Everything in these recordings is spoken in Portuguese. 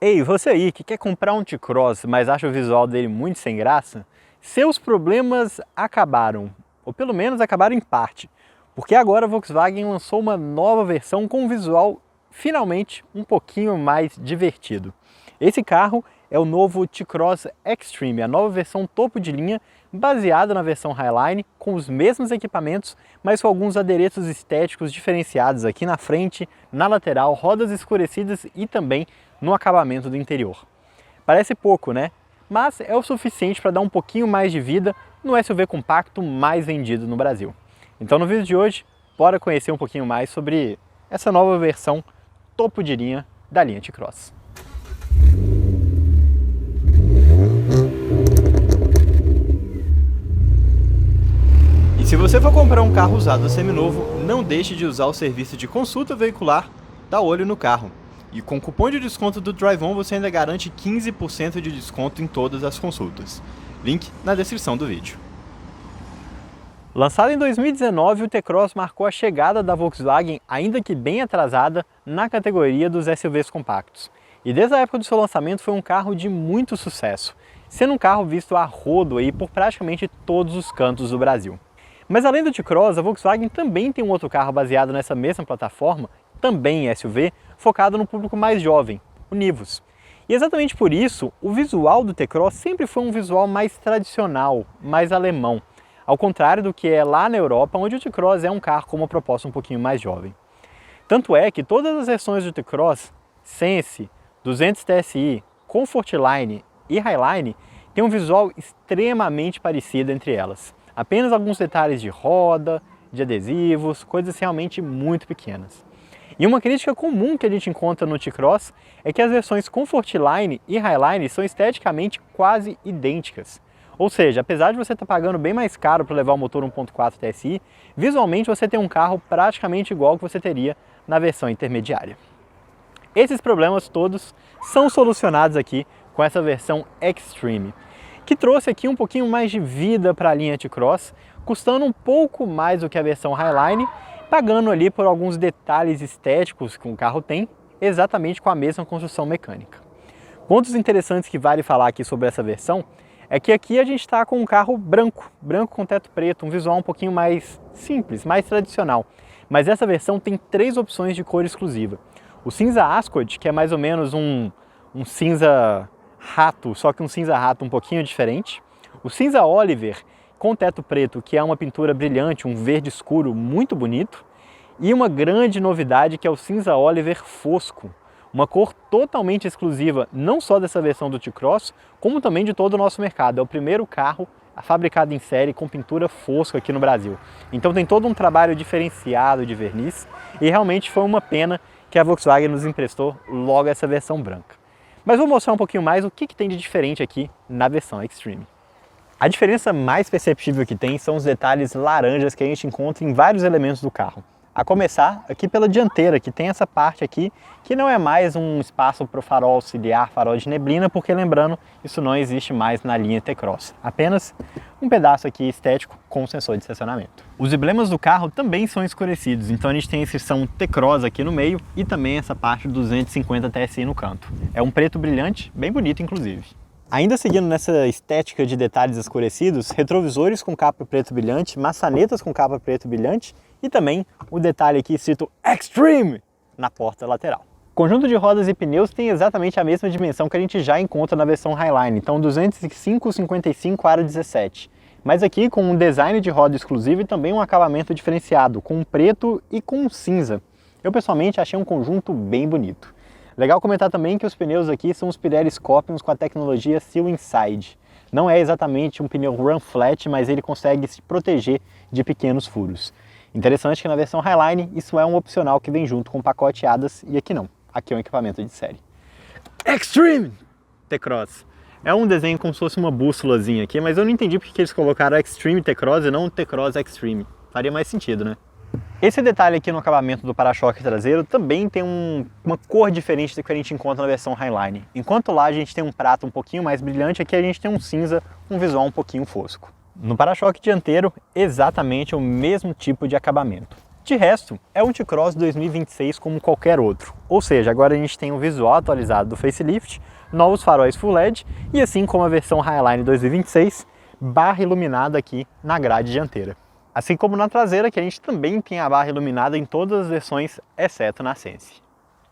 Ei, você aí que quer comprar um T-Cross, mas acha o visual dele muito sem graça? Seus problemas acabaram, ou pelo menos acabaram em parte, porque agora a Volkswagen lançou uma nova versão com um visual finalmente um pouquinho mais divertido. Esse carro é o novo T-Cross Extreme, a nova versão topo de linha, baseada na versão Highline, com os mesmos equipamentos, mas com alguns adereços estéticos diferenciados aqui na frente, na lateral, rodas escurecidas e também no acabamento do interior. Parece pouco, né? Mas é o suficiente para dar um pouquinho mais de vida no SUV compacto mais vendido no Brasil. Então no vídeo de hoje, bora conhecer um pouquinho mais sobre essa nova versão topo de linha da linha T-Cross. E se você for comprar um carro usado seminovo, não deixe de usar o serviço de consulta veicular da Olho no Carro. E com o cupom de desconto do DriveOn você ainda garante 15% de desconto em todas as consultas. Link na descrição do vídeo. Lançado em 2019, o T-Cross marcou a chegada da Volkswagen, ainda que bem atrasada, na categoria dos SUVs compactos. E desde a época do seu lançamento foi um carro de muito sucesso, sendo um carro visto a rodo aí por praticamente todos os cantos do Brasil. Mas além do T-Cross, a Volkswagen também tem um outro carro baseado nessa mesma plataforma, também em SUV, focado no público mais jovem, o Nivus. E exatamente por isso, o visual do T-Cross sempre foi um visual mais tradicional, mais alemão, ao contrário do que é lá na Europa, onde o T-Cross é um carro com uma proposta um pouquinho mais jovem. Tanto é que todas as versões do T-Cross, Sense, 200 TSI, Comfortline e Highline, têm um visual extremamente parecido entre elas. Apenas alguns detalhes de roda, de adesivos, coisas realmente muito pequenas. E uma crítica comum que a gente encontra no T-Cross é que as versões Comfortline e Highline são esteticamente quase idênticas. Ou seja, apesar de você estar pagando bem mais caro para levar o motor 1.4 TSI, visualmente você tem um carro praticamente igual que você teria na versão intermediária. Esses problemas todos são solucionados aqui com essa versão Extreme, que trouxe aqui um pouquinho mais de vida para a linha T-Cross, custando um pouco mais do que a versão Highline, pagando ali por alguns detalhes estéticos que o carro tem, exatamente com a mesma construção mecânica. Pontos interessantes que vale falar aqui sobre essa versão é que aqui a gente está com um carro branco com teto preto, um visual um pouquinho mais simples, mais tradicional. Mas essa versão tem 3 opções de cor exclusiva. O cinza Ascot, que é mais ou menos um cinza rato, só que um cinza rato um pouquinho diferente. O cinza Oliver, com teto preto, que é uma pintura brilhante, um verde escuro muito bonito. E uma grande novidade que é o cinza Oliver fosco, uma cor totalmente exclusiva, não só dessa versão do T-Cross, como também de todo o nosso mercado. É o primeiro carro fabricado em série com pintura fosca aqui no Brasil. Então tem todo um trabalho diferenciado de verniz e realmente foi uma pena que a Volkswagen nos emprestou logo essa versão branca. Mas vou mostrar um pouquinho mais o que tem de diferente aqui na versão Extreme. A diferença mais perceptível que tem são os detalhes laranjas que a gente encontra em vários elementos do carro. A começar aqui pela dianteira, que tem essa parte aqui, que não é mais um espaço para o farol auxiliar, farol de neblina, porque lembrando, isso não existe mais na linha T-Cross. Apenas um pedaço aqui estético com sensor de estacionamento. Os emblemas do carro também são escurecidos, então a gente tem a inscrição T-Cross aqui no meio e também essa parte 250 TSI no canto. É um preto brilhante, bem bonito inclusive. Ainda seguindo nessa estética de detalhes escurecidos, retrovisores com capa preto brilhante, maçanetas com capa preto brilhante e também o detalhe aqui escrito Extreme na porta lateral. O conjunto de rodas e pneus tem exatamente a mesma dimensão que a gente já encontra na versão Highline, então 205/55 aro 17. Mas aqui com um design de roda exclusivo e também um acabamento diferenciado, com um preto e com um cinza. Eu pessoalmente achei um conjunto bem bonito. Legal comentar também que os pneus aqui são os Pirelli Scorpions com a tecnologia Seal Inside. Não é exatamente um pneu run flat, mas ele consegue se proteger de pequenos furos. Interessante que na versão Highline isso é um opcional que vem junto com o pacote ADAS e aqui não. Aqui é um equipamento de série. Extreme T-Cross. É um desenho como se fosse uma bússolazinha aqui, mas eu não entendi porque eles colocaram Extreme T-Cross e não T-Cross Extreme. Faria mais sentido, né? Esse detalhe aqui no acabamento do para-choque traseiro também tem uma cor diferente do que a gente encontra na versão Highline. Enquanto lá a gente tem um prata um pouquinho mais brilhante, aqui a gente tem um cinza, um visual um pouquinho fosco. No para-choque dianteiro, exatamente o mesmo tipo de acabamento. De resto, é um T-Cross 2026 como qualquer outro, ou seja, agora a gente tem um visual atualizado do facelift, novos faróis Full LED e assim como a versão Highline 2026, barra iluminada aqui na grade dianteira. Assim como na traseira, que a gente também tem a barra iluminada em todas as versões, exceto na Sense.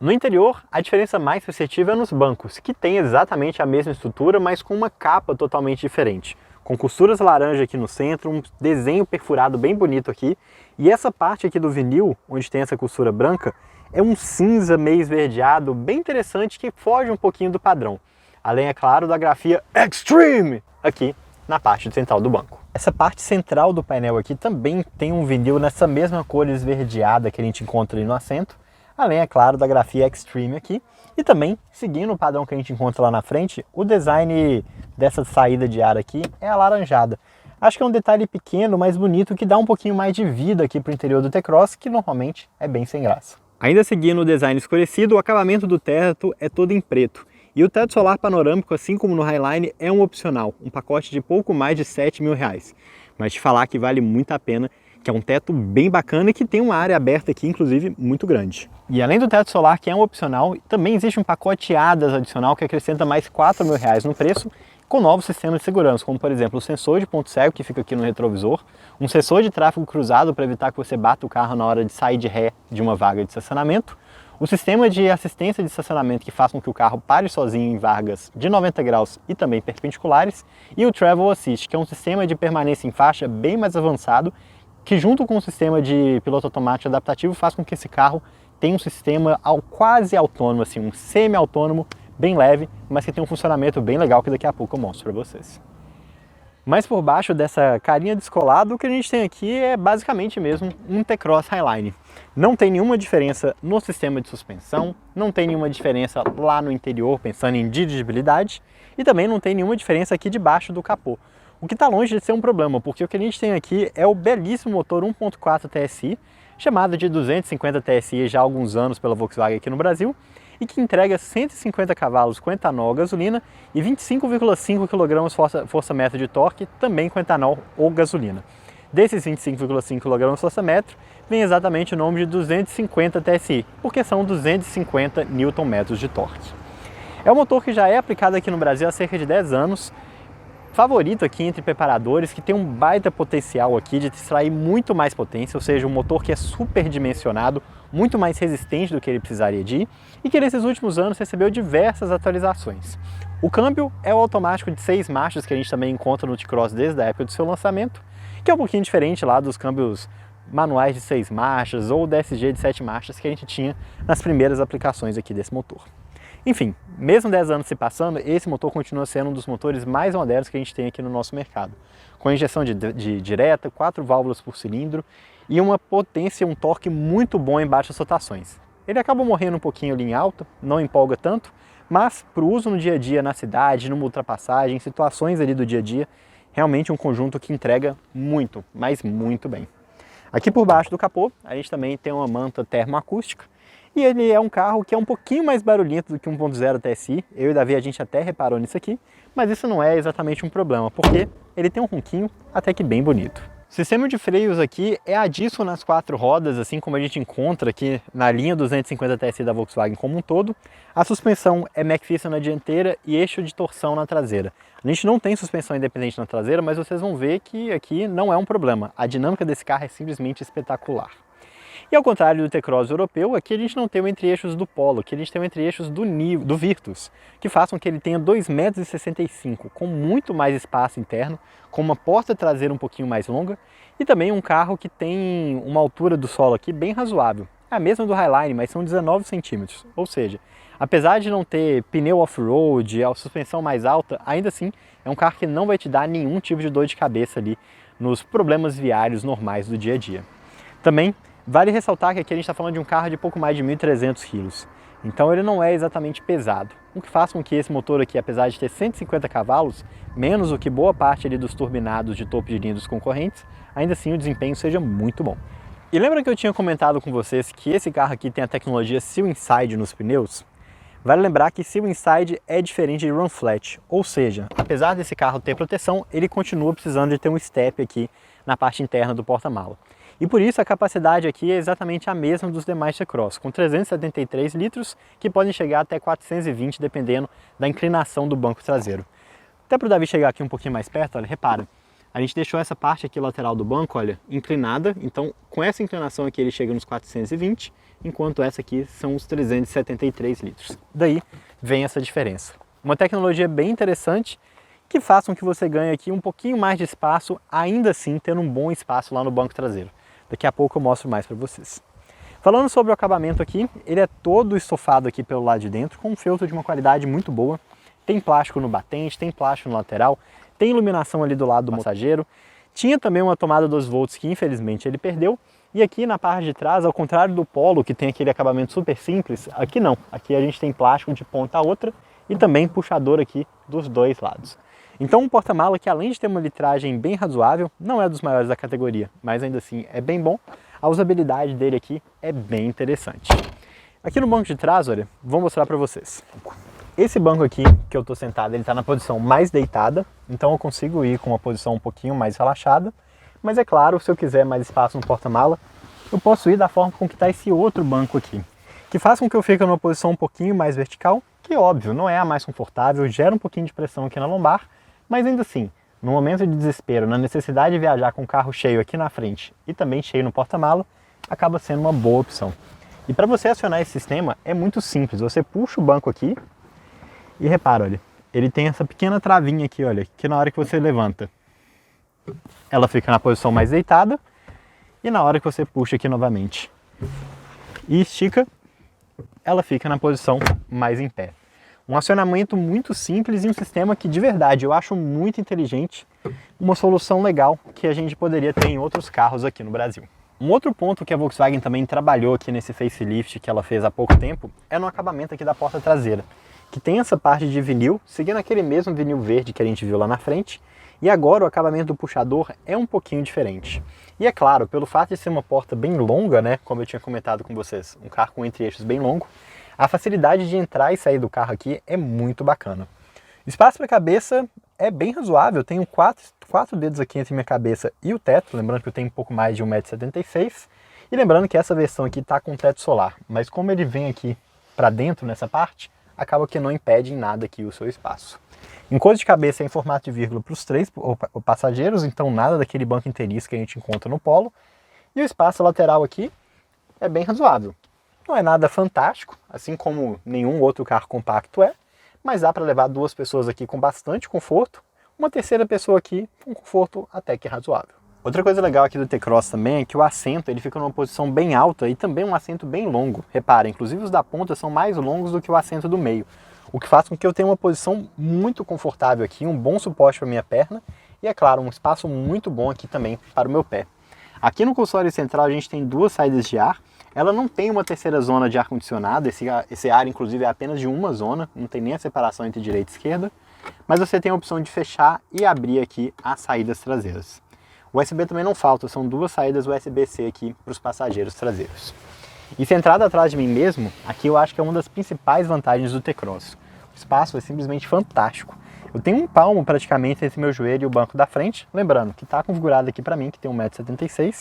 No interior, a diferença mais perceptível é nos bancos, que tem exatamente a mesma estrutura, mas com uma capa totalmente diferente. Com costuras laranja aqui no centro, um desenho perfurado bem bonito aqui, e essa parte aqui do vinil, onde tem essa costura branca, é um cinza meio esverdeado, bem interessante, que foge um pouquinho do padrão. Além, é claro, da grafia Extreme aqui na parte central do banco. Essa parte central do painel aqui também tem um vinil nessa mesma cor esverdeada que a gente encontra ali no assento, além, é claro, da grafia Extreme aqui, e também, seguindo o padrão que a gente encontra lá na frente, o design dessa saída de ar aqui é alaranjada. Acho que é um detalhe pequeno, mas bonito, que dá um pouquinho mais de vida aqui para o interior do T-Cross, que normalmente é bem sem graça. Ainda seguindo o design escurecido, o acabamento do teto é todo em preto. E o teto solar panorâmico, assim como no Highline, é um opcional, um pacote de pouco mais de R$7.000. Mas te falar que vale muito a pena, que é um teto bem bacana e que tem uma área aberta aqui, inclusive, muito grande. E além do teto solar, que é um opcional, também existe um pacote ADAS adicional que acrescenta mais R$4.000 no preço, com novos sistemas de segurança, como por exemplo o sensor de ponto cego que fica aqui no retrovisor, um sensor de tráfego cruzado para evitar que você bata o carro na hora de sair de ré de uma vaga de estacionamento, o sistema de assistência de estacionamento que faz com que o carro pare sozinho em vagas de 90 graus e também perpendiculares, e o Travel Assist, que é um sistema de permanência em faixa bem mais avançado, que junto com o sistema de piloto automático adaptativo faz com que esse carro tenha um sistema quase autônomo, assim, um semi-autônomo, bem leve, mas que tem um funcionamento bem legal que daqui a pouco eu mostro para vocês. Mas por baixo dessa carinha descolada, o que a gente tem aqui é basicamente mesmo um T-Cross Highline. Não tem nenhuma diferença no sistema de suspensão, não tem nenhuma diferença lá no interior, pensando em dirigibilidade, e também não tem nenhuma diferença aqui debaixo do capô. O que está longe de ser um problema, porque o que a gente tem aqui é o belíssimo motor 1.4 TSI, chamado de 250 TSI já há alguns anos pela Volkswagen aqui no Brasil, e que entrega 150 cavalos com etanol ou gasolina e 25,5 kg força-metro de torque, também com etanol ou gasolina. Desses 25,5 kg força-metro, vem exatamente o nome de 250 TSI, porque são 250 Nm de torque. É um motor que já é aplicado aqui no Brasil há cerca de 10 anos, favorito aqui entre preparadores, que tem um baita potencial aqui de extrair muito mais potência, ou seja, um motor que é superdimensionado, muito mais resistente do que ele precisaria de, e que nesses últimos anos recebeu diversas atualizações. O câmbio é o automático de 6 marchas que a gente também encontra no T-Cross desde a época do seu lançamento, que é um pouquinho diferente lá dos câmbios manuais de 6 marchas ou DSG de 7 marchas que a gente tinha nas primeiras aplicações aqui desse motor. Enfim, mesmo 10 anos se passando, esse motor continua sendo um dos motores mais modernos que a gente tem aqui no nosso mercado, com injeção de direta, 4 válvulas por cilindro e uma potência, um torque muito bom em baixas rotações. Ele acaba morrendo um pouquinho ali em alta, não empolga tanto, mas para o uso no dia a dia, na cidade, numa ultrapassagem, em situações ali do dia a dia, realmente um conjunto que entrega muito, mas muito bem. Aqui por baixo do capô, a gente também tem uma manta termoacústica, e ele é um carro que é um pouquinho mais barulhento do que 1.0 TSI, eu e o Davi a gente até reparou nisso aqui, mas isso não é exatamente um problema, porque ele tem um ronquinho até que bem bonito. O sistema de freios aqui é a disco nas 4 rodas, assim como a gente encontra aqui na linha 250 TSI da Volkswagen como um todo. A suspensão é McPherson na dianteira e eixo de torção na traseira. A gente não tem suspensão independente na traseira, mas vocês vão ver que aqui não é um problema. A dinâmica desse carro é simplesmente espetacular. E ao contrário do T-Cross europeu, aqui a gente não tem o entre-eixos do Polo, aqui a gente tem o entre-eixos do Virtus, que faz com que ele tenha 2,65 m, com muito mais espaço interno, com uma porta traseira um pouquinho mais longa, e também um carro que tem uma altura do solo aqui bem razoável. É a mesma do Highline, mas são 19 centímetros, ou seja, apesar de não ter pneu off-road, a suspensão mais alta, ainda assim é um carro que não vai te dar nenhum tipo de dor de cabeça ali nos problemas viários normais do dia a dia. Também vale ressaltar que aqui a gente está falando de um carro de pouco mais de 1.300 kg, então ele não é exatamente pesado, o que faz com que esse motor aqui, apesar de ter 150 cavalos, menos do que boa parte ali dos turbinados de topo de linha dos concorrentes, ainda assim o desempenho seja muito bom. E lembra que eu tinha comentado com vocês que esse carro aqui tem a tecnologia Seal Inside nos pneus? Vale lembrar que Seal Inside é diferente de Run Flat, ou seja, apesar desse carro ter proteção, ele continua precisando de ter um step aqui na parte interna do porta-mala. E por isso a capacidade aqui é exatamente a mesma dos demais T-Cross, com 373 litros, que podem chegar até 420, dependendo da inclinação do banco traseiro. Até para o Davi chegar aqui um pouquinho mais perto, olha, repara, a gente deixou essa parte aqui lateral do banco, olha, inclinada, então com essa inclinação aqui ele chega nos 420, enquanto essa aqui são os 373 litros. Daí vem essa diferença. Uma tecnologia bem interessante, que faz com que você ganhe aqui um pouquinho mais de espaço, ainda assim tendo um bom espaço lá no banco traseiro. Daqui a pouco eu mostro mais para vocês. Falando sobre o acabamento aqui, ele é todo estofado aqui pelo lado de dentro, com um feltro de uma qualidade muito boa. Tem plástico no batente, tem plástico no lateral, tem iluminação ali do lado do passageiro. Tinha também uma tomada 2 volts que infelizmente ele perdeu. E aqui na parte de trás, ao contrário do Polo, que tem aquele acabamento super simples, aqui não. Aqui a gente tem plástico de ponta a outra e também puxador aqui dos dois lados. Então um porta-mala que, além de ter uma litragem bem razoável, não é dos maiores da categoria, mas ainda assim é bem bom. A usabilidade dele aqui é bem interessante. Aqui no banco de trás, olha, vou mostrar para vocês. Esse banco aqui que eu estou sentado, ele está na posição mais deitada, então eu consigo ir com uma posição um pouquinho mais relaxada. Mas é claro, se eu quiser mais espaço no porta-mala, eu posso ir da forma com que está esse outro banco aqui, que faz com que eu fique numa posição um pouquinho mais vertical, que óbvio, não é a mais confortável, gera um pouquinho de pressão aqui na lombar, mas ainda assim, no momento de desespero, na necessidade de viajar com o carro cheio aqui na frente e também cheio no porta-mala, acaba sendo uma boa opção. E para você acionar esse sistema é muito simples, você puxa o banco aqui e repara, olha, ele tem essa pequena travinha aqui, olha, que na hora que você levanta, ela fica na posição mais deitada e na hora que você puxa aqui novamente e estica, ela fica na posição mais em pé. Um acionamento muito simples e um sistema que de verdade eu acho muito inteligente, uma solução legal que a gente poderia ter em outros carros aqui no Brasil. Um outro ponto que a Volkswagen também trabalhou aqui nesse facelift que ela fez há pouco tempo é no acabamento aqui da porta traseira, que tem essa parte de vinil, seguindo aquele mesmo vinil verde que a gente viu lá na frente, e agora o acabamento do puxador é um pouquinho diferente. E é claro, pelo fato de ser uma porta bem longa, né, como eu tinha comentado com vocês, um carro com entre-eixos bem longo, a facilidade de entrar e sair do carro aqui é muito bacana. O espaço para a cabeça é bem razoável, eu tenho quatro dedos aqui entre minha cabeça e o teto, lembrando que eu tenho um pouco mais de 1,76 m, e lembrando que essa versão aqui está com teto solar, mas como ele vem aqui para dentro nessa parte, acaba que não impede em nada aqui o seu espaço. Encosto de cabeça é em formato de vírgula para os 3 passageiros, então nada daquele banco inteiriço que a gente encontra no Polo. E o espaço lateral aqui é bem razoável. Não é nada fantástico, assim como nenhum outro carro compacto é, mas dá para levar 2 pessoas aqui com bastante conforto, uma terceira pessoa aqui com conforto até que razoável. Outra coisa legal aqui do T-Cross também é que o assento ele fica numa posição bem alta e também um assento bem longo. Repara, inclusive os da ponta são mais longos do que o assento do meio, o que faz com que eu tenha uma posição muito confortável aqui, um bom suporte para a minha perna e, é claro, um espaço muito bom aqui também para o meu pé. Aqui no console central a gente tem 2 saídas de ar, ela não tem uma terceira zona de ar-condicionado, esse ar inclusive é apenas de uma zona, não tem nem a separação entre direita e esquerda, mas você tem a opção de fechar e abrir aqui as saídas traseiras. O USB também não falta, são 2 saídas USB-C aqui para os passageiros traseiros. E centrado atrás de mim mesmo, aqui eu acho que é uma das principais vantagens do T-Cross. O espaço é simplesmente fantástico. Eu tenho um palmo praticamente entre meu joelho e o banco da frente, lembrando que está configurado aqui para mim, que tem 1,76 m.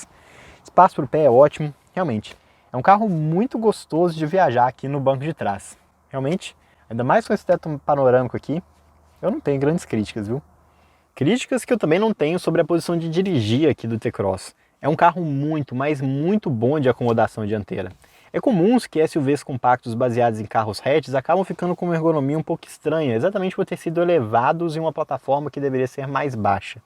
Espaço para o pé é ótimo, realmente. É um carro muito gostoso de viajar aqui no banco de trás. Realmente, ainda mais com esse teto panorâmico aqui, eu não tenho grandes críticas, viu? Críticas que eu também não tenho sobre a posição de dirigir aqui do T-Cross. É um carro muito, mas muito bom de acomodação dianteira. É comum que SUVs compactos baseados em carros hatches acabam ficando com uma ergonomia um pouco estranha, exatamente por ter sido elevados em uma plataforma que deveria ser mais baixa.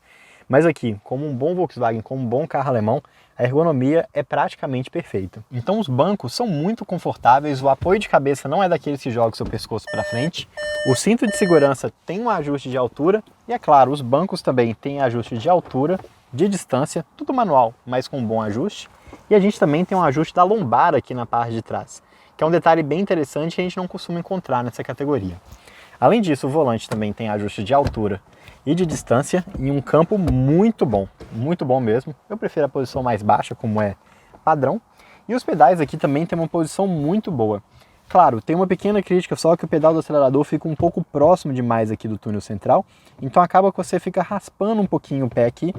Mas aqui, como um bom Volkswagen, como um bom carro alemão, a ergonomia é praticamente perfeita. Então os bancos são muito confortáveis, o apoio de cabeça não é daqueles que jogam seu pescoço para frente, o cinto de segurança tem um ajuste de altura e, é claro, os bancos também têm ajuste de altura, de distância, tudo manual, mas com um bom ajuste. E a gente também tem um ajuste da lombar aqui na parte de trás, que é um detalhe bem interessante que a gente não costuma encontrar nessa categoria. Além disso, o volante também tem ajuste de altura e de distância em um campo muito bom mesmo. Eu prefiro a posição mais baixa, como é padrão. E os pedais aqui também tem uma posição muito boa. Claro, tem uma pequena crítica só que o pedal do acelerador fica um pouco próximo demais aqui do túnel central, então acaba que você fica raspando um pouquinho o pé aqui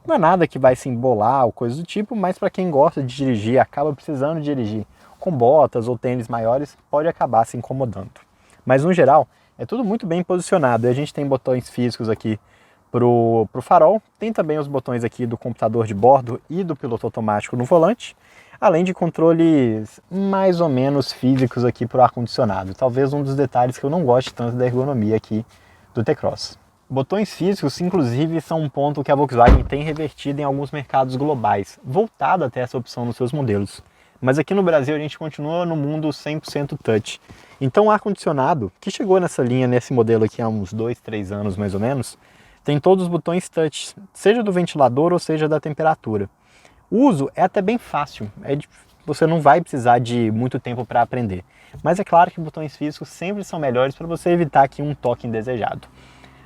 Não é nada que vai se embolar ou coisa do tipo, mas para quem gosta de dirigir, acaba precisando dirigir com botas ou tênis maiores, pode acabar se incomodando. Mas no geral, é tudo muito bem posicionado. E a gente tem botões físicos aqui pro farol, tem também os botões aqui do computador de bordo e do piloto automático no volante, além de controles mais ou menos físicos aqui para o ar-condicionado. Talvez um dos detalhes que eu não goste tanto da ergonomia aqui do T-Cross. Botões físicos, inclusive, são um ponto que a Volkswagen tem revertido em alguns mercados globais, voltado até essa opção nos seus modelos. Mas aqui no Brasil a gente continua no mundo 100% touch. Então o ar-condicionado, que chegou nessa linha, nesse modelo aqui há uns 2, 3 anos mais ou menos, tem todos os botões touch, seja do ventilador ou seja da temperatura. O uso é até bem fácil, você não vai precisar de muito tempo para aprender. Mas é claro que botões físicos sempre são melhores para você evitar aqui um toque indesejado.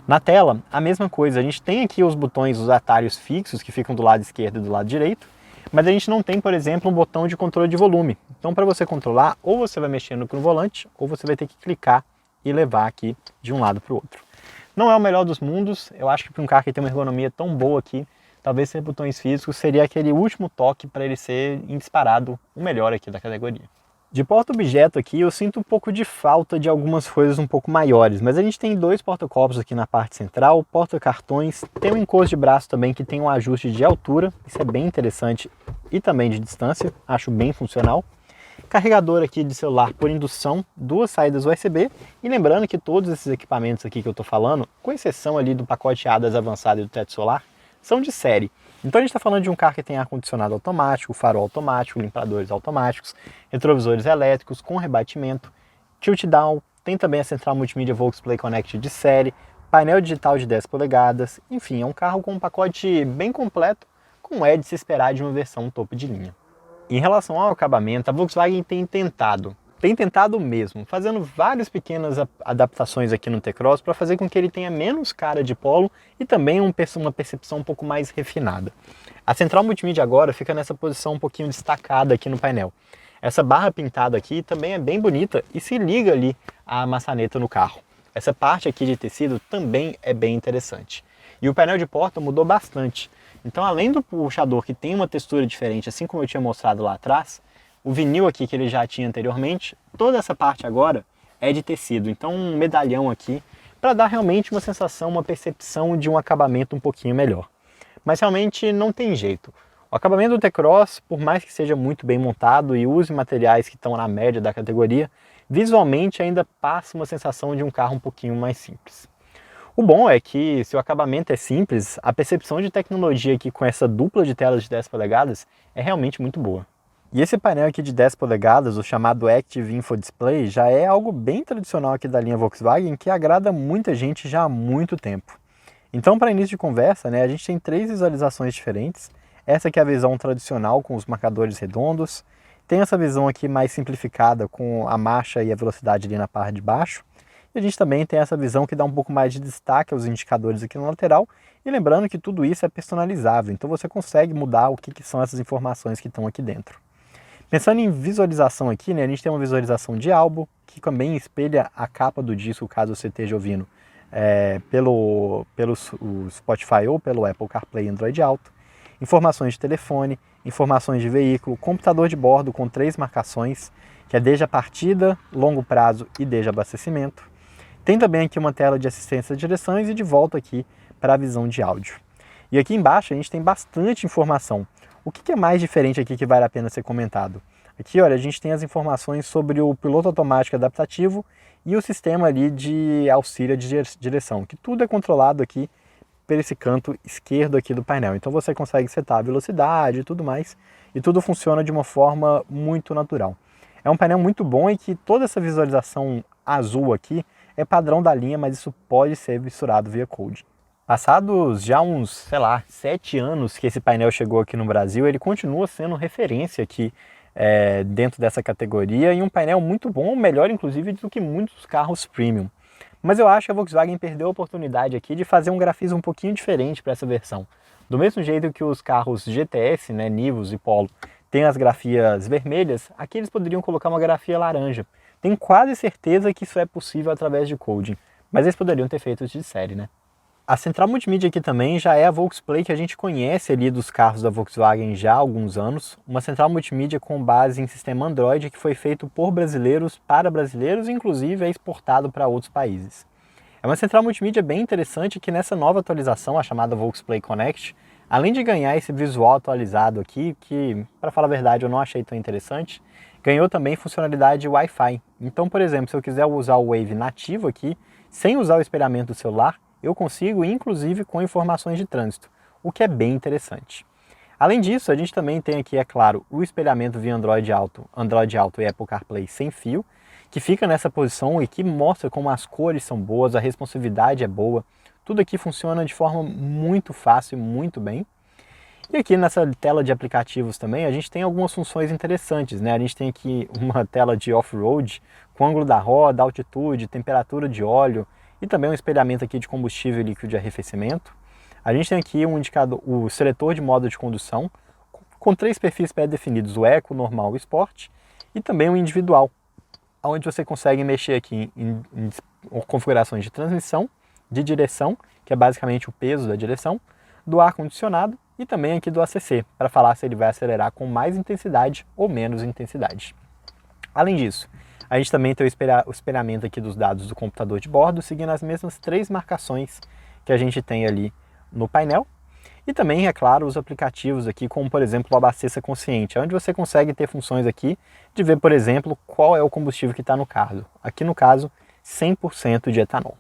Na tela, a mesma coisa, a gente tem aqui os botões, os atalhos fixos que ficam do lado esquerdo e do lado direito, mas a gente não tem, por exemplo, um botão de controle de volume. Então para você controlar, ou você vai mexendo no volante, ou você vai ter que clicar e levar aqui de um lado para o outro. Não é o melhor dos mundos, eu acho que para um carro que tem uma ergonomia tão boa aqui, talvez ser botões físicos seria aquele último toque para ele ser em disparado o melhor aqui da categoria. De porta-objeto aqui eu sinto um pouco de falta de algumas coisas um pouco maiores, mas a gente tem dois porta-copos aqui na parte central, porta-cartões, tem um encosto de braço também que tem um ajuste de altura, isso é bem interessante, e também de distância, acho bem funcional. Carregador aqui de celular por indução, duas saídas USB, e lembrando que todos esses equipamentos aqui que eu estou falando, com exceção ali do pacote ADAS avançado e do teto solar, são de série. Então a gente está falando de um carro que tem ar-condicionado automático, farol automático, limpadores automáticos, retrovisores elétricos com rebatimento, tilt down, tem também a central multimídia Volksplay Connect de série, painel digital de 10 polegadas, enfim, é um carro com um pacote bem completo, como é de se esperar de uma versão topo de linha. Em relação ao acabamento, a Volkswagen tem tentado mesmo, fazendo várias pequenas adaptações aqui no T-Cross para fazer com que ele tenha menos cara de Polo e também uma percepção um pouco mais refinada. A central multimídia agora fica nessa posição um pouquinho destacada aqui no painel. Essa barra pintada aqui também é bem bonita e se liga ali à maçaneta no carro. Essa parte aqui de tecido também é bem interessante. E o painel de porta mudou bastante. Então, além do puxador que tem uma textura diferente, assim como eu tinha mostrado lá atrás, o vinil aqui que ele já tinha anteriormente, toda essa parte agora é de tecido. Então um medalhão aqui para dar realmente uma sensação, uma percepção de um acabamento um pouquinho melhor. Mas realmente não tem jeito. O acabamento do T-Cross, por mais que seja muito bem montado e use materiais que estão na média da categoria, visualmente ainda passa uma sensação de um carro um pouquinho mais simples. O bom é que, se o acabamento é simples, a percepção de tecnologia aqui com essa dupla de telas de 10 polegadas é realmente muito boa. E esse painel aqui de 10 polegadas, o chamado Active Info Display, já é algo bem tradicional aqui da linha Volkswagen que agrada muita gente já há muito tempo. Então, para início de conversa, a gente tem 3 visualizações diferentes. Essa aqui é a visão tradicional com os marcadores redondos. Tem essa visão aqui mais simplificada com a marcha e a velocidade ali na parte de baixo. E a gente também tem essa visão que dá um pouco mais de destaque aos indicadores aqui no lateral. E lembrando que tudo isso é personalizável, então você consegue mudar o que são essas informações que estão aqui dentro. Pensando em visualização aqui, a gente tem uma visualização de álbum, que também espelha a capa do disco, caso você esteja ouvindo pelo Spotify ou pelo Apple CarPlay e Android Auto. Informações de telefone, informações de veículo, computador de bordo com 3 marcações, que é desde a partida, longo prazo e desde abastecimento. Tem também aqui uma tela de assistência de direções e de volta aqui para a visão de áudio. E aqui embaixo a gente tem bastante informação. O que é mais diferente aqui que vale a pena ser comentado? Aqui, olha, a gente tem as informações sobre o piloto automático adaptativo e o sistema ali de auxílio de direção, que tudo é controlado aqui por esse canto esquerdo aqui do painel. Então você consegue setar a velocidade e tudo mais, e tudo funciona de uma forma muito natural. É um painel muito bom e que toda essa visualização azul aqui é padrão da linha, mas isso pode ser misturado via code. Passados já uns, 7 anos que esse painel chegou aqui no Brasil, ele continua sendo referência aqui dentro dessa categoria e um painel muito bom, melhor inclusive do que muitos carros premium. Mas eu acho que a Volkswagen perdeu a oportunidade aqui de fazer um grafismo um pouquinho diferente para essa versão. Do mesmo jeito que os carros GTS, Nivus e Polo, têm as grafias vermelhas, aqui eles poderiam colocar uma grafia laranja. Tenho quase certeza que isso é possível através de coding, mas eles poderiam ter feito isso de série, A central multimídia aqui também já é a Volksplay que a gente conhece ali dos carros da Volkswagen já há alguns anos. Uma central multimídia com base em sistema Android que foi feito por brasileiros para brasileiros e inclusive é exportado para outros países. É uma central multimídia bem interessante que nessa nova atualização, a chamada Volksplay Connect, além de ganhar esse visual atualizado aqui, que para falar a verdade eu não achei tão interessante, ganhou também funcionalidade Wi-Fi. Então, por exemplo, se eu quiser usar o Wave nativo aqui, sem usar o espelhamento do celular, eu consigo, inclusive com informações de trânsito, o que é bem interessante. Além disso, a gente também tem aqui, é claro, o espelhamento via Android Auto e Apple CarPlay sem fio, que fica nessa posição e que mostra como as cores são boas, a responsividade é boa, tudo aqui funciona de forma muito fácil e muito bem. E aqui nessa tela de aplicativos também a gente tem algumas funções interessantes, né? A gente tem aqui uma tela de off-road com ângulo da roda, altitude, temperatura de óleo e também um espelhamento aqui de combustível líquido de arrefecimento. A gente tem aqui um indicador, o seletor de modo de condução com 3 perfis pré-definidos, o Eco, o Normal e o Sport, e também o Individual, onde você consegue mexer aqui em configurações de transmissão, de direção, que é basicamente o peso da direção, do ar-condicionado e também aqui do ACC, para falar se ele vai acelerar com mais intensidade ou menos intensidade. Além disso, a gente também tem o espelhamento aqui dos dados do computador de bordo, seguindo as mesmas 3 marcações que a gente tem ali no painel. E também, é claro, os aplicativos aqui, como por exemplo o Abasteça Consciente, onde você consegue ter funções aqui de ver, por exemplo, qual é o combustível que está no carro. Aqui no caso, 100% de etanol.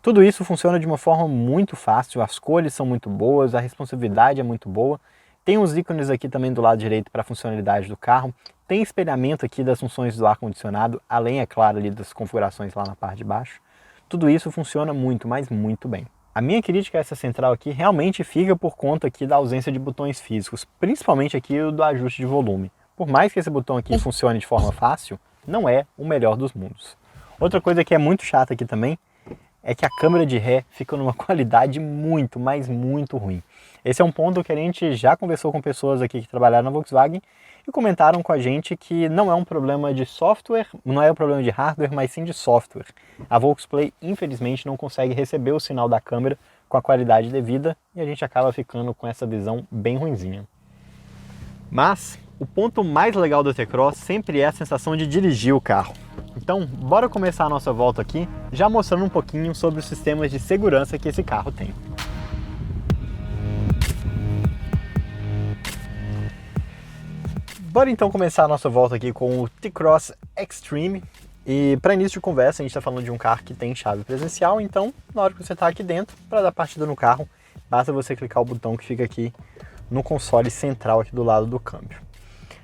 Tudo isso funciona de uma forma muito fácil, as cores são muito boas, a responsividade é muito boa. Tem os ícones aqui também do lado direito para a funcionalidade do carro. Tem espelhamento aqui das funções do ar-condicionado, além, é claro, ali das configurações lá na parte de baixo. Tudo isso funciona muito, mas muito bem. A minha crítica a essa central aqui realmente fica por conta aqui da ausência de botões físicos, principalmente aqui o do ajuste de volume. Por mais que esse botão aqui funcione de forma fácil, não é o melhor dos mundos. Outra coisa que é muito chata aqui também é que a câmera de ré fica numa qualidade muito, mas muito ruim. Esse é um ponto que a gente já conversou com pessoas aqui que trabalharam na Volkswagen e comentaram com a gente que não é um problema de software, não é um problema de hardware, mas sim de software. A Volksplay, infelizmente, não consegue receber o sinal da câmera com a qualidade devida e a gente acaba ficando com essa visão bem ruinzinha. Mas o ponto mais legal do T-Cross sempre é a sensação de dirigir o carro. Então, bora começar a nossa volta aqui, já mostrando um pouquinho sobre os sistemas de segurança que esse carro tem. Bora então começar a nossa volta aqui com o T-Cross Extreme. E para início de conversa, a gente está falando de um carro que tem chave presencial, então na hora que você está aqui dentro, para dar partida no carro, basta você clicar o botão que fica aqui no console central aqui do lado do câmbio.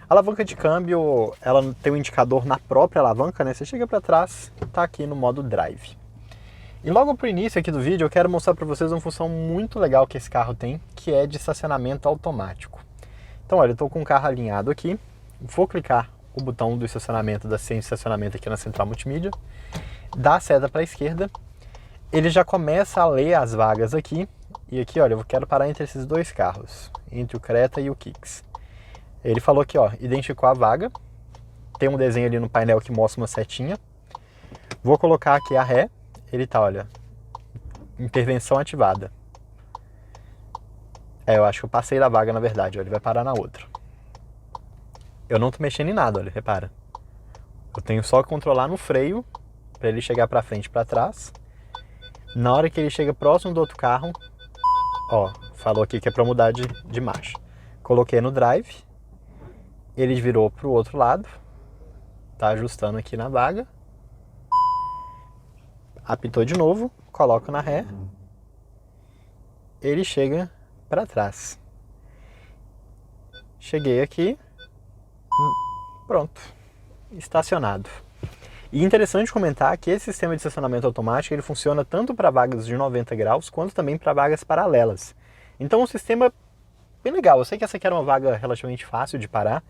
A alavanca de câmbio, ela tem um indicador na própria alavanca, né? Você chega para trás, tá aqui no modo Drive. E logo pro início aqui do vídeo, eu quero mostrar para vocês uma função muito legal que esse carro tem, que é de estacionamento automático. Então, olha, eu tô com o carro alinhado aqui, vou clicar o botão do estacionamento, da senha de estacionamento aqui na central multimídia, dá a seta para a esquerda, ele já começa a ler as vagas aqui, e aqui, olha, eu quero parar entre esses 2 carros, entre o Creta e o Kicks. Ele falou aqui, ó, identificou a vaga, tem um desenho ali no painel que mostra uma setinha. Vou colocar aqui a ré, ele tá, olha, intervenção ativada. Eu acho que eu passei da vaga na verdade, ó, ele vai parar na outra. Eu não tô mexendo em nada, olha, repara. Eu tenho só que controlar no freio, para ele chegar para frente e para trás. Na hora que ele chega próximo do outro carro, ó, falou aqui que é para mudar de marcha. Coloquei no Drive. Ele virou para o outro lado, tá ajustando aqui na vaga, apitou de novo, coloco na ré, ele chega para trás. Cheguei aqui, pronto, estacionado. E interessante comentar que esse sistema de estacionamento automático ele funciona tanto para vagas de 90 graus quanto também para vagas paralelas. Então um sistema bem legal. Eu sei que essa aqui era uma vaga relativamente fácil de parar,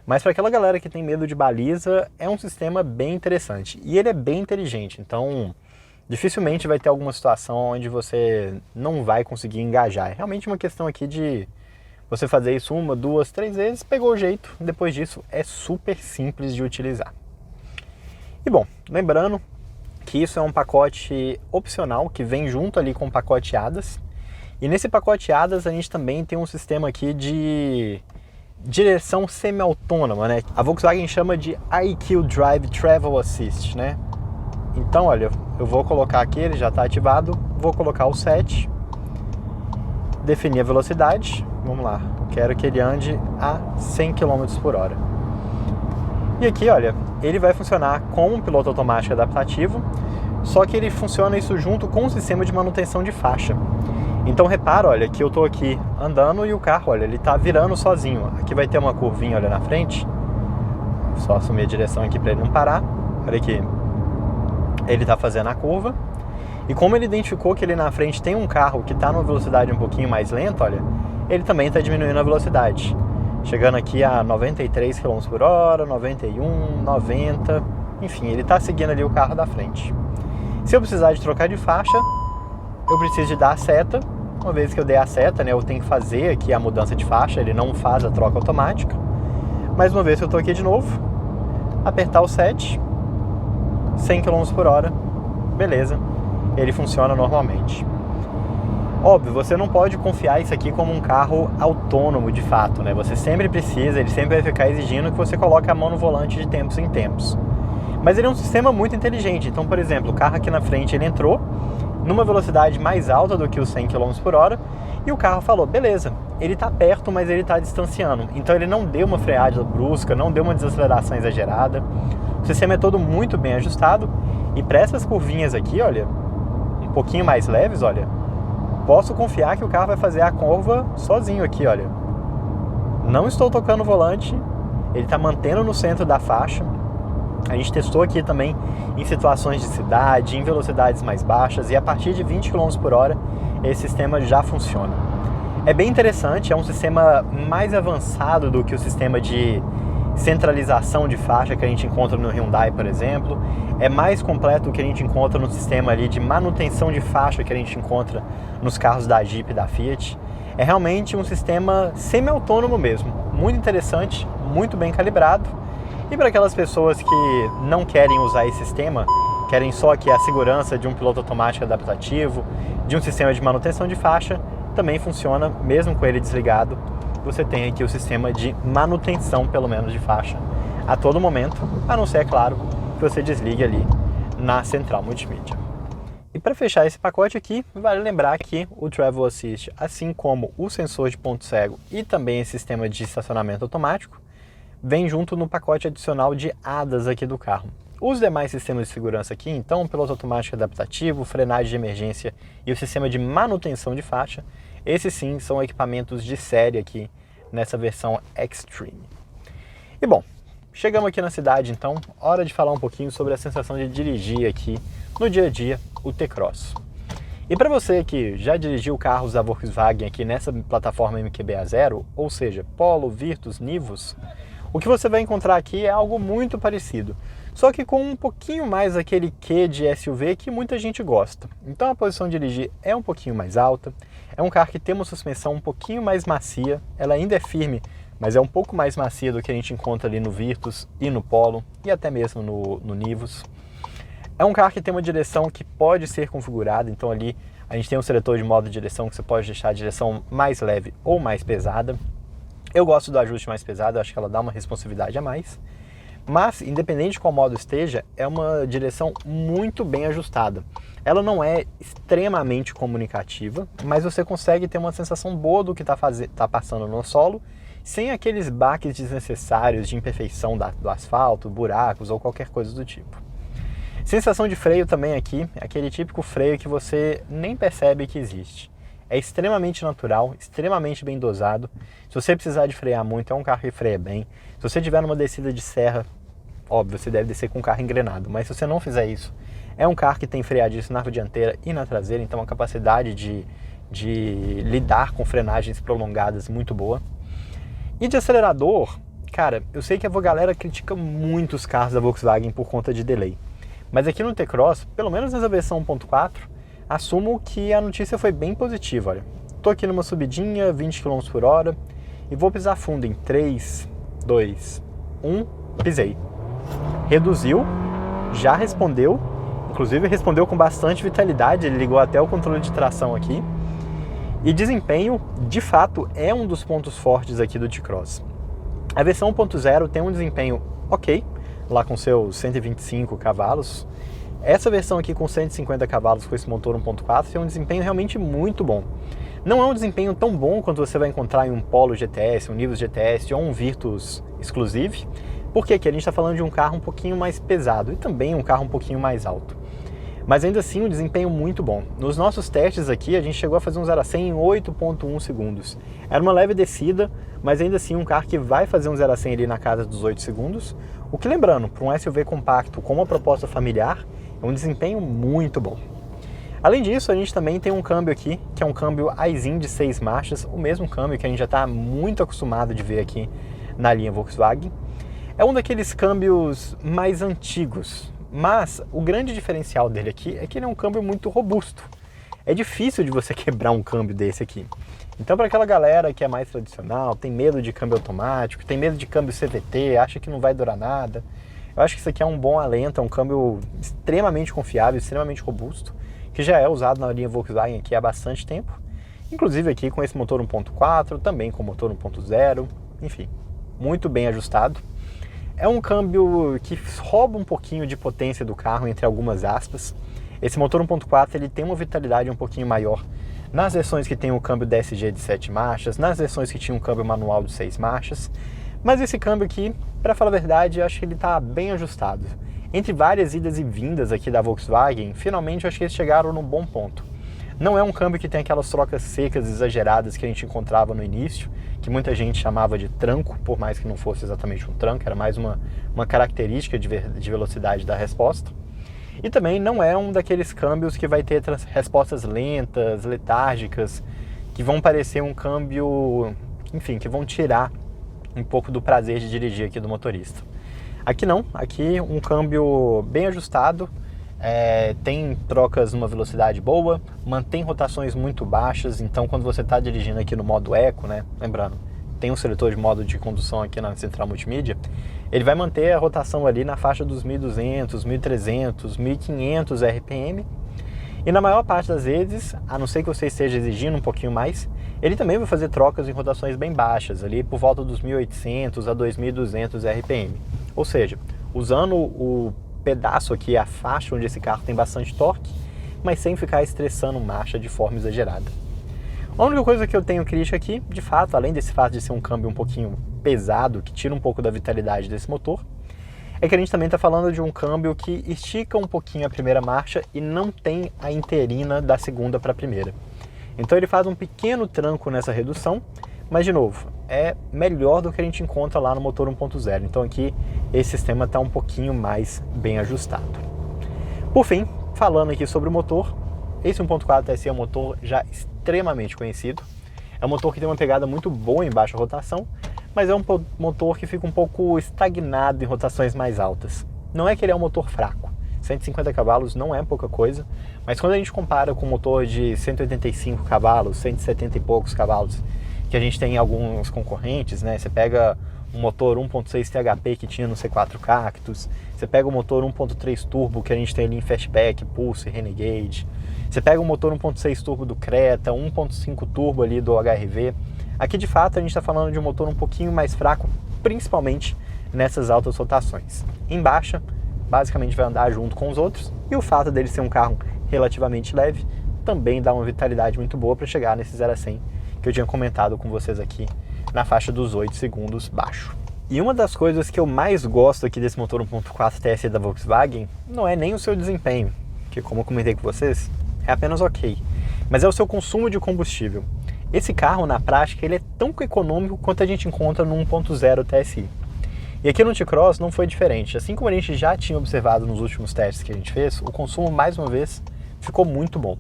mas para aquela galera que tem medo de baliza, é um sistema bem interessante. E ele é bem inteligente, então dificilmente vai ter alguma situação onde você não vai conseguir engajar. É realmente uma questão aqui de você fazer isso 1, 2, 3 vezes, pegou o jeito, depois disso é super simples de utilizar. E bom, lembrando que isso é um pacote opcional que vem junto ali com o pacote ADAS. E nesse pacote ADAS a gente também tem um sistema aqui de direção semi-autônoma, né? A Volkswagen chama de IQ Drive Travel Assist, né? Então, olha, eu vou colocar aqui, ele já está ativado, vou colocar o 7, definir a velocidade, vamos lá, eu quero que ele ande a 100 km por hora. E aqui, olha, ele vai funcionar com um piloto automático adaptativo, só que ele funciona isso junto com um sistema de manutenção de faixa. Então repara, olha, que eu estou aqui andando e o carro, olha, ele está virando sozinho. Aqui vai ter uma curvinha, olha, na frente, só assumir a direção aqui para ele não parar, olha aqui. Ele está fazendo a curva, e como ele identificou que ali na frente tem um carro que está numa velocidade um pouquinho mais lenta, olha, ele também está diminuindo a velocidade, chegando aqui a 93 km por hora, 91, 90, enfim, ele está seguindo ali o carro da frente. Se eu precisar de trocar de faixa, eu preciso de dar a seta. Uma vez que eu dei a seta, né, eu tenho que fazer aqui a mudança de faixa, ele não faz a troca automática. Mais uma vez que eu estou aqui de novo, apertar o 7, 100 km por hora, beleza, ele funciona normalmente. Óbvio, você não pode confiar isso aqui como um carro autônomo de fato, né? Você sempre precisa, ele sempre vai ficar exigindo que você coloque a mão no volante de tempos em tempos. Mas ele é um sistema muito inteligente, então, por exemplo, o carro aqui na frente ele entrou numa velocidade mais alta do que os 100 km por hora e o carro falou, beleza, ele está perto, mas ele está distanciando. Então ele não deu uma freada brusca, não deu uma desaceleração exagerada. O sistema é todo muito bem ajustado e para essas curvinhas aqui, olha, um pouquinho mais leves, olha, posso confiar que o carro vai fazer a curva sozinho aqui, olha. Não estou tocando o volante, ele está mantendo no centro da faixa. A gente testou aqui também em situações de cidade, em velocidades mais baixas e a partir de 20 km por hora esse sistema já funciona. É bem interessante, é um sistema mais avançado do que o sistema de centralização de faixa que a gente encontra no Hyundai, por exemplo. É mais completo do que a gente encontra no sistema ali de manutenção de faixa que a gente encontra nos carros da Jeep e da Fiat. É realmente um sistema semi-autônomo mesmo, muito interessante, muito bem calibrado. E para aquelas pessoas que não querem usar esse sistema, querem só aqui a segurança de um piloto automático adaptativo, de um sistema de manutenção de faixa, também funciona, mesmo com ele desligado. Você tem aqui o sistema de manutenção, pelo menos, de faixa a todo momento, a não ser, é claro, que você desligue ali na central multimídia. E para fechar esse pacote aqui, vale lembrar que o Travel Assist, assim como o sensor de ponto cego e também esse sistema de estacionamento automático, vem junto no pacote adicional de ADAS aqui do carro. Os demais sistemas de segurança aqui, então, o piloto automático adaptativo, frenagem de emergência e o sistema de manutenção de faixa, esses sim são equipamentos de série aqui nessa versão Extreme. E bom, chegamos aqui na cidade então, hora de falar um pouquinho sobre a sensação de dirigir aqui no dia a dia o T-Cross. E para você que já dirigiu carros da Volkswagen aqui nessa plataforma MQB-A0, ou seja, Polo, Virtus, Nivus, o que você vai encontrar aqui é algo muito parecido, só que com um pouquinho mais aquele quê de SUV que muita gente gosta. Então a posição de dirigir é um pouquinho mais alta, é um carro que tem uma suspensão um pouquinho mais macia, ela ainda é firme, mas é um pouco mais macia do que a gente encontra ali no Virtus e no Polo, e até mesmo no Nivus. É um carro que tem uma direção que pode ser configurada, então ali a gente tem um seletor de modo de direção que você pode deixar a direção mais leve ou mais pesada. Eu gosto do ajuste mais pesado, eu acho que ela dá uma responsividade a mais. Mas, independente de qual modo esteja, é uma direção muito bem ajustada. Ela não é extremamente comunicativa, mas você consegue ter uma sensação boa do que está passando no solo, sem aqueles baques desnecessários de imperfeição do asfalto, buracos ou qualquer coisa do tipo. Sensação de freio também aqui, é aquele típico freio que você nem percebe que existe. É extremamente natural, extremamente bem dosado. Se você precisar de frear muito, é um carro que freia bem. Se você tiver numa descida de serra, óbvio, você deve descer com o carro engrenado. Mas se você não fizer isso, é um carro que tem freadiço na dianteira e na traseira. Então a capacidade de lidar com frenagens prolongadas muito boa. E de acelerador, cara, eu sei que a galera critica muito os carros da Volkswagen por conta de delay. Mas aqui no T-Cross, pelo menos nessa versão 1.4, assumo que a notícia foi bem positiva, olha. Tô aqui numa subidinha, 20 km por hora, e vou pisar fundo em 3, 2, 1, pisei. Reduziu, já respondeu, inclusive respondeu com bastante vitalidade, ele ligou até o controle de tração aqui. E desempenho, de fato, é um dos pontos fortes aqui do T-Cross. A versão 1.0 tem um desempenho ok, lá com seus 125 cavalos. Essa versão aqui com 150 cavalos com esse motor 1.4 tem um desempenho realmente muito bom. Não é um desempenho tão bom quanto você vai encontrar em um Polo GTS, um Nivus GTS ou um Virtus Exclusive, porque aqui a gente está falando de um carro um pouquinho mais pesado e também um carro um pouquinho mais alto. Mas ainda assim um desempenho muito bom. Nos nossos testes aqui a gente chegou a fazer um 0 a 100 em 8.1 segundos. Era uma leve descida, mas ainda assim um carro que vai fazer um 0 a 100 ali na casa dos 8 segundos. O que, lembrando, para um SUV compacto com uma proposta familiar, é um desempenho muito bom. Além disso, a gente também tem um câmbio aqui, que é um câmbio Aisin de 6 marchas, o mesmo câmbio que a gente já está muito acostumado de ver aqui na linha Volkswagen. É um daqueles câmbios mais antigos, mas o grande diferencial dele aqui é que ele é um câmbio muito robusto. É difícil de você quebrar um câmbio desse aqui. Então, para aquela galera que é mais tradicional, tem medo de câmbio automático, tem medo de câmbio CVT, acha que não vai durar nada, eu acho que isso aqui é um bom alento, é um câmbio extremamente confiável, extremamente robusto, que já é usado na linha Volkswagen aqui há bastante tempo, inclusive aqui com esse motor 1.4, também com motor 1.0, enfim, muito bem ajustado. É um câmbio que rouba um pouquinho de potência do carro, entre algumas aspas. Esse motor 1.4 ele tem uma vitalidade um pouquinho maior nas versões que tem o câmbio DSG de 7 marchas, nas versões que tinha um câmbio manual de 6 marchas. Mas esse câmbio aqui, para falar a verdade, eu acho que ele está bem ajustado. Entre várias idas e vindas aqui da Volkswagen, finalmente eu acho que eles chegaram no bom ponto. Não é um câmbio que tem aquelas trocas secas exageradas que a gente encontrava no início, que muita gente chamava de tranco, por mais que não fosse exatamente um tranco, era mais uma característica de velocidade da resposta. E também não é um daqueles câmbios que vai ter respostas lentas, letárgicas, que vão parecer um câmbio, enfim, que vão tirar um pouco do prazer de dirigir aqui do motorista. Aqui não, aqui um câmbio bem ajustado, tem trocas numa velocidade boa, mantém rotações muito baixas, então quando você está dirigindo aqui no modo Eco, né, lembrando, tem um seletor de modo de condução aqui na central multimídia, ele vai manter a rotação ali na faixa dos 1.200, 1.300, 1.500 RPM, e na maior parte das vezes, a não ser que você esteja exigindo um pouquinho mais, ele também vai fazer trocas em rotações bem baixas, ali por volta dos 1.800 a 2.200 RPM. Ou seja, usando o pedaço aqui, a faixa onde esse carro tem bastante torque, mas sem ficar estressando marcha de forma exagerada. A única coisa que eu tenho crítica aqui, de fato, além desse fato de ser um câmbio um pouquinho pesado, que tira um pouco da vitalidade desse motor, é que a gente também está falando de um câmbio que estica um pouquinho a primeira marcha e não tem a interina da segunda para a primeira. Então ele faz um pequeno tranco nessa redução, mas de novo, é melhor do que a gente encontra lá no motor 1.0. Então aqui esse sistema está um pouquinho mais bem ajustado. Por fim, falando aqui sobre o motor, esse 1.4 TSI é um motor já extremamente conhecido. É um motor que tem uma pegada muito boa em baixa rotação, mas é um motor que fica um pouco estagnado em rotações mais altas. Não é que ele é um motor fraco, 150 cavalos não é pouca coisa, mas quando a gente compara com um motor de 185 cavalos, 170 e poucos cavalos, que a gente tem em alguns concorrentes, né? Você pega um motor 1.6 THP que tinha no C4 Cactus, você pega o motor 1.3 turbo que a gente tem ali em Fastback, Pulse, Renegade, você pega o motor 1.6 turbo do Creta, 1.5 turbo ali do HR-V. Aqui de fato a gente está falando de um motor um pouquinho mais fraco, principalmente nessas altas rotações. Em baixa, basicamente vai andar junto com os outros, e o fato dele ser um carro relativamente leve também dá uma vitalidade muito boa para chegar nesse 0 a 100 que eu tinha comentado com vocês aqui na faixa dos 8 segundos baixo. E uma das coisas que eu mais gosto aqui desse motor 1.4 TSI da Volkswagen não é nem o seu desempenho, que como eu comentei com vocês, é apenas ok, mas é o seu consumo de combustível. Esse carro, na prática, ele é tão econômico quanto a gente encontra no 1.0 TSI. E aqui no T-Cross não foi diferente. Assim como a gente já tinha observado nos últimos testes que a gente fez, o consumo, mais uma vez, ficou muito bom.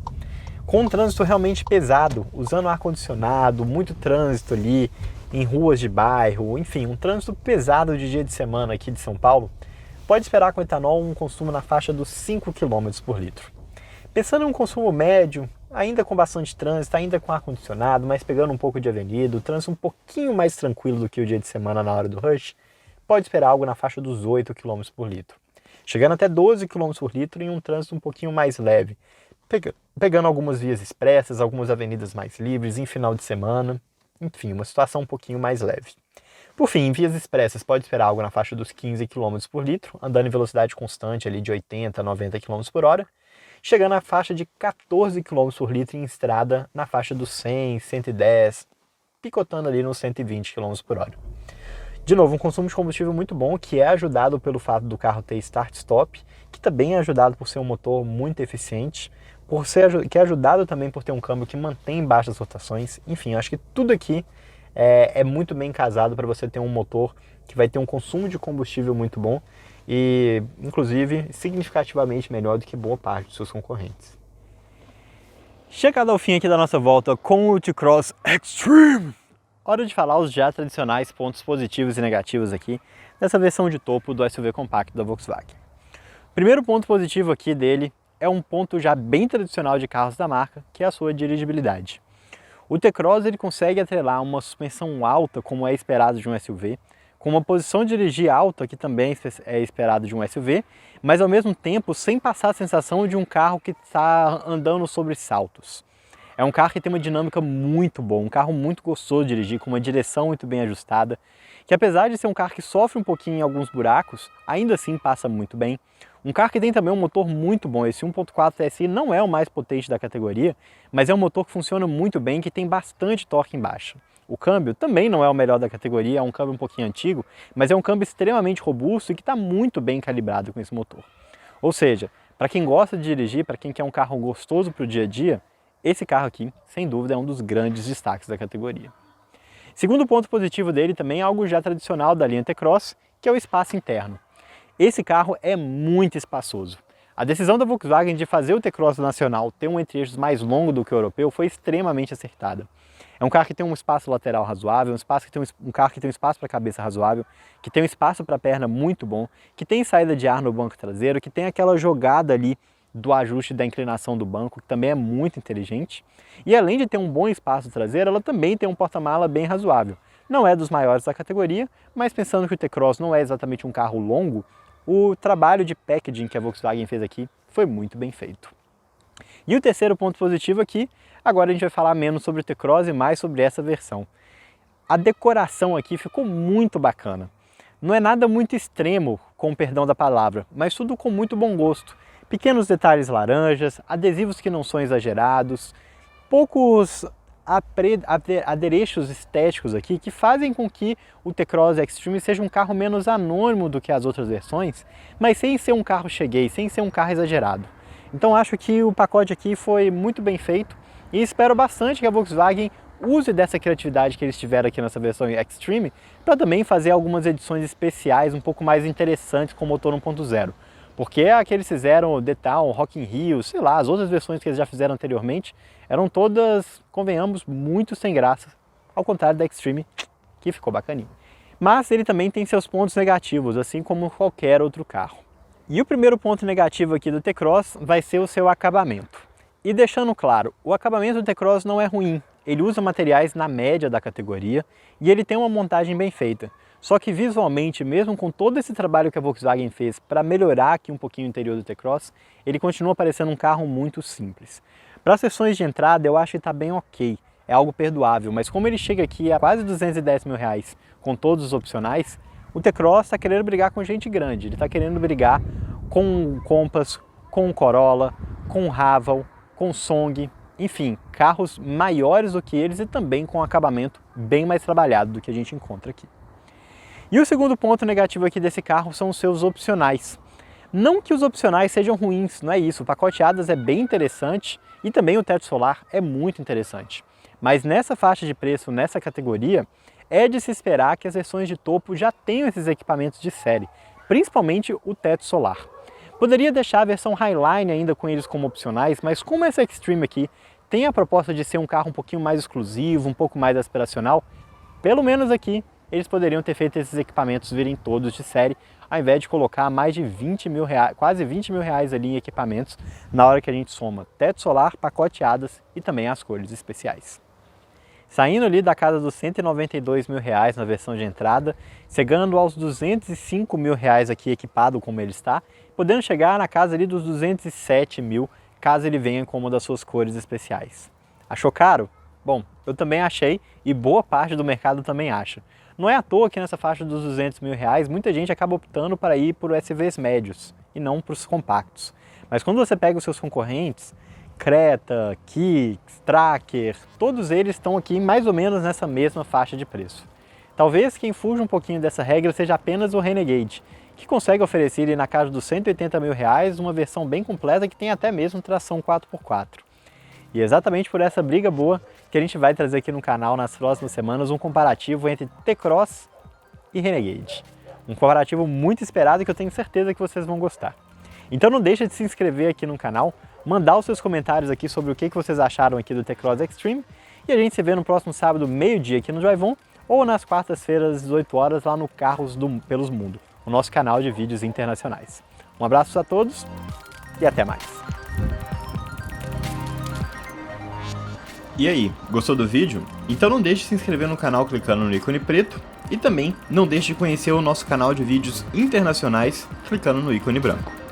Com um trânsito realmente pesado, usando ar-condicionado, muito trânsito ali, em ruas de bairro, enfim, um trânsito pesado de dia de semana aqui de São Paulo, pode esperar com etanol um consumo na faixa dos 5 km por litro. Pensando em um consumo médio, ainda com bastante trânsito, ainda com ar-condicionado, mas pegando um pouco de avenida, o trânsito um pouquinho mais tranquilo do que o dia de semana na hora do rush, pode esperar algo na faixa dos 8 km por litro. chegando até 12 km por litro em um trânsito um pouquinho mais leve, pegando algumas vias expressas, algumas avenidas mais livres em final de semana, enfim, uma situação um pouquinho mais leve. Por fim, em vias expressas pode esperar algo na faixa dos 15 km por litro, andando em velocidade constante ali de 80 a 90 km por hora, chegando à faixa de 14 km por litro em estrada na faixa dos 100, 110, picotando ali nos 120 km por hora. De novo, um consumo de combustível muito bom, que é ajudado pelo fato do carro ter start-stop, que também é ajudado por ser um motor muito eficiente, que é ajudado também por ter um câmbio que mantém baixas rotações. Enfim, acho que tudo aqui é muito bem casado para você ter um motor que vai ter um consumo de combustível muito bom e, inclusive, significativamente melhor do que boa parte dos seus concorrentes. Chegado ao fim aqui da nossa volta com o T-Cross Extreme, hora de falar os já tradicionais pontos positivos e negativos aqui dessa versão de topo do SUV compacto da Volkswagen. O primeiro ponto positivo aqui dele é um ponto já bem tradicional de carros da marca, que é a sua dirigibilidade. O T-Cross ele consegue atrelar uma suspensão alta, como é esperado de um SUV, com uma posição de dirigir alta, que também é esperado de um SUV, mas ao mesmo tempo sem passar a sensação de um carro que está andando sobre saltos. É um carro que tem uma dinâmica muito boa, um carro muito gostoso de dirigir, com uma direção muito bem ajustada, que apesar de ser um carro que sofre um pouquinho em alguns buracos, ainda assim passa muito bem. Um carro que tem também um motor muito bom, esse 1.4 TSI não é o mais potente da categoria, mas é um motor que funciona muito bem, que tem bastante torque em baixa. O câmbio também não é o melhor da categoria, é um câmbio um pouquinho antigo, mas é um câmbio extremamente robusto e que está muito bem calibrado com esse motor. Ou seja, para quem gosta de dirigir, para quem quer um carro gostoso para o dia a dia, esse carro aqui, sem dúvida, é um dos grandes destaques da categoria. Segundo ponto positivo dele também é algo já tradicional da linha T-Cross, que é o espaço interno. Esse carro é muito espaçoso. A decisão da Volkswagen de fazer o T-Cross nacional ter um entre-eixos mais longo do que o europeu foi extremamente acertada. É um carro que tem um espaço lateral razoável, um carro que tem um espaço para a cabeça razoável, que tem um espaço para a perna muito bom, que tem saída de ar no banco traseiro, que tem aquela jogada ali do ajuste da inclinação do banco, que também é muito inteligente. E além de ter um bom espaço traseiro, ela também tem um porta-mala bem razoável. Não é dos maiores da categoria, mas pensando que o T-Cross não é exatamente um carro longo, o trabalho de packaging que a Volkswagen fez aqui foi muito bem feito. E o terceiro ponto positivo aqui, agora a gente vai falar menos sobre o T-Cross e mais sobre essa versão. A decoração aqui ficou muito bacana. Não é nada muito extremo, com o perdão da palavra, mas tudo com muito bom gosto. Pequenos detalhes laranjas, adesivos que não são exagerados, poucos adereços estéticos aqui que fazem com que o T-Cross Extreme seja um carro menos anônimo do que as outras versões, mas sem ser um carro cheguei, sem ser um carro exagerado. Então acho que o pacote aqui foi muito bem feito e espero bastante que a Volkswagen use dessa criatividade que eles tiveram aqui nessa versão Extreme para também fazer algumas edições especiais um pouco mais interessantes com motor 1.0. Porque a que eles fizeram, The Town, Rock in Rio, sei lá, as outras versões que eles já fizeram anteriormente, eram todas, convenhamos, muito sem graça, ao contrário da Extreme, que ficou bacaninho. Mas ele também tem seus pontos negativos, assim como qualquer outro carro. E o primeiro ponto negativo aqui do T-Cross vai ser o seu acabamento. E deixando claro, o acabamento do T-Cross não é ruim, ele usa materiais na média da categoria e ele tem uma montagem bem feita. Só que visualmente, mesmo com todo esse trabalho que a Volkswagen fez para melhorar aqui um pouquinho o interior do T-Cross, ele continua parecendo um carro muito simples. Para as sessões de entrada eu acho que está bem ok, é algo perdoável, mas como ele chega aqui a quase 210 mil reais com todos os opcionais, o T-Cross está querendo brigar com gente grande, ele está querendo brigar com o Compass, com o Corolla, com o Raval, com o Song, enfim, carros maiores do que eles e também com um acabamento bem mais trabalhado do que a gente encontra aqui. E o segundo ponto negativo aqui desse carro são os seus opcionais. Não que os opcionais sejam ruins, não é isso, o pacote ADAS é bem interessante e também o teto solar é muito interessante. Mas nessa faixa de preço, nessa categoria, é de se esperar que as versões de topo já tenham esses equipamentos de série, principalmente o teto solar. Poderia deixar a versão Highline ainda com eles como opcionais, mas como essa Extreme aqui tem a proposta de ser um carro um pouquinho mais exclusivo, um pouco mais aspiracional, pelo menos aqui eles poderiam ter feito esses equipamentos virem todos de série, ao invés de colocar mais de 20 mil reais, quase 20 mil reais ali em equipamentos, na hora que a gente soma teto solar, pacote ADAS e também as cores especiais. saindo ali da casa dos R$192 mil na versão de entrada, chegando aos R$205 mil aqui equipado como ele está, podendo chegar na casa ali dos 207 mil, caso ele venha com uma das suas cores especiais. Achou caro? Bom, eu também achei e boa parte do mercado também acha. Não é à toa que nessa faixa dos R$200 mil, muita gente acaba optando para ir por SUVs médios e não para os compactos. Mas quando você pega os seus concorrentes, Creta, Kicks, Tracker, todos eles estão aqui mais ou menos nessa mesma faixa de preço. Talvez quem fuja um pouquinho dessa regra seja apenas o Renegade, que consegue oferecer na casa dos R$180 mil uma versão bem completa que tem até mesmo tração 4x4. E é exatamente por essa briga boa que a gente vai trazer aqui no canal nas próximas semanas um comparativo entre T-Cross e Renegade. Um comparativo muito esperado e que eu tenho certeza que vocês vão gostar. Então não deixa de se inscrever aqui no canal, mandar os seus comentários aqui sobre o que vocês acharam aqui do T-Cross Extreme e a gente se vê no próximo sábado, meio-dia aqui no Drive-On ou nas quartas-feiras, às 18 horas, lá no Carros pelos Mundo, o nosso canal de vídeos internacionais. Um abraço a todos e até mais! E aí, gostou do vídeo? Então não deixe de se inscrever no canal clicando no ícone preto e também não deixe de conhecer o nosso canal de vídeos internacionais clicando no ícone branco.